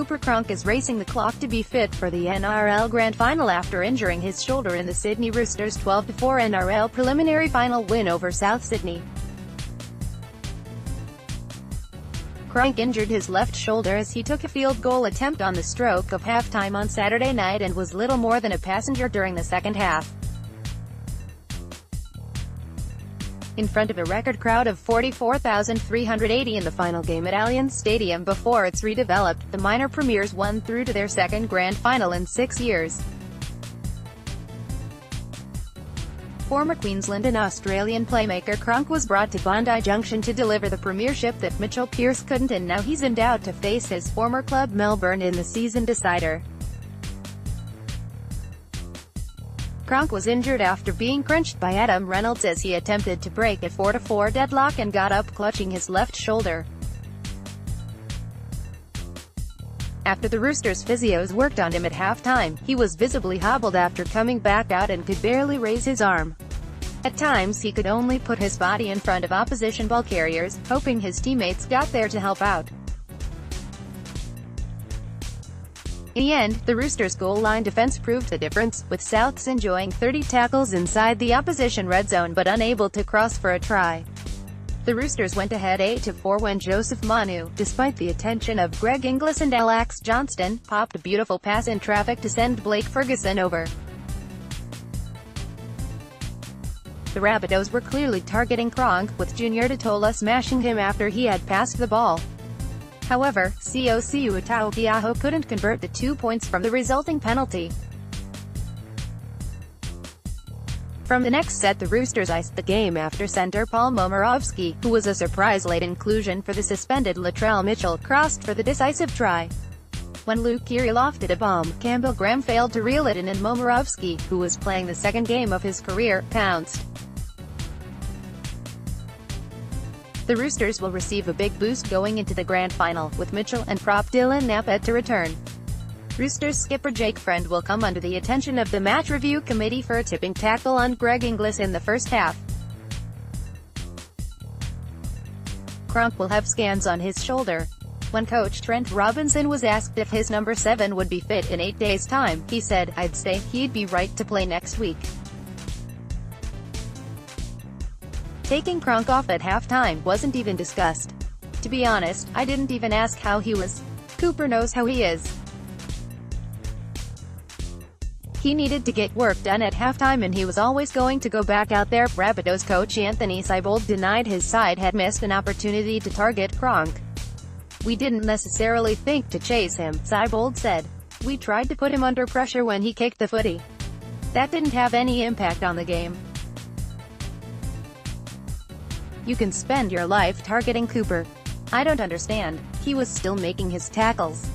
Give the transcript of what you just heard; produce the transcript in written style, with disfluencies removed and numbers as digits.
Cooper Cronk is racing the clock to be fit for the NRL Grand Final after injuring his shoulder in the Sydney Roosters' 12-4 NRL preliminary final win over South Sydney. Cronk injured his left shoulder as he took a field goal attempt on the stroke of halftime on Saturday night and was little more than a passenger during the second half. In front of a record crowd of 44,380 in the final game at Allianz Stadium before it's redeveloped, the minor premiers won through to their second grand final in 6 years. Former Queensland and Australian playmaker Cronk was brought to Bondi Junction to deliver the premiership that Mitchell Pearce couldn't, and now he's in doubt to face his former club Melbourne in the season decider. Cronk was injured after being crunched by Adam Reynolds as he attempted to break a 4-4 deadlock and got up clutching his left shoulder. After the Roosters' physios worked on him at halftime, he was visibly hobbled after coming back out and could barely raise his arm. At times he could only put his body in front of opposition ball carriers, hoping his teammates got there to help out. In the end, the Roosters' goal-line defense proved the difference, with Souths enjoying 30 tackles inside the opposition red zone but unable to cross for a try. The Roosters went ahead 8-4 when Joseph Manu, despite the attention of Greg Inglis and Alex Johnston, popped a beautiful pass in traffic to send Blake Ferguson over. The Rabbitohs were clearly targeting Cronk, with Junior Tatola smashing him after he had passed the ball. However, Cocu Ataukiaho couldn't convert the 2 points from the resulting penalty. From the next set, the Roosters iced the game after centre Paul Momirovski, who was a surprise late inclusion for the suspended Latrell Mitchell, crossed for the decisive try. When Luke Keary lofted a bomb, Campbell Graham failed to reel it in and Momirovski, who was playing the second game of his career, pounced. The Roosters will receive a big boost going into the grand final, with Mitchell and prop Dylan Nappett to return. Roosters skipper Jake Friend will come under the attention of the match review committee for a tipping tackle on Greg Inglis in the first half. Cronk will have scans on his shoulder. When coach Trent Robinson was asked if his number 7 would be fit in 8 days' time, he said, "I'd say he'd be right to play next week." Taking Cronk off at halftime wasn't even discussed. To be honest, I didn't even ask how he was. Cooper knows how he is. He needed to get work done at halftime and he was always going to go back out there. Rabbitohs coach Anthony Seibold denied his side had missed an opportunity to target Cronk. "We didn't necessarily think to chase him," Seibold said. "We tried to put him under pressure when he kicked the footy. That didn't have any impact on the game." You can spend your life targeting Cooper. I don't understand. He was still making his tackles.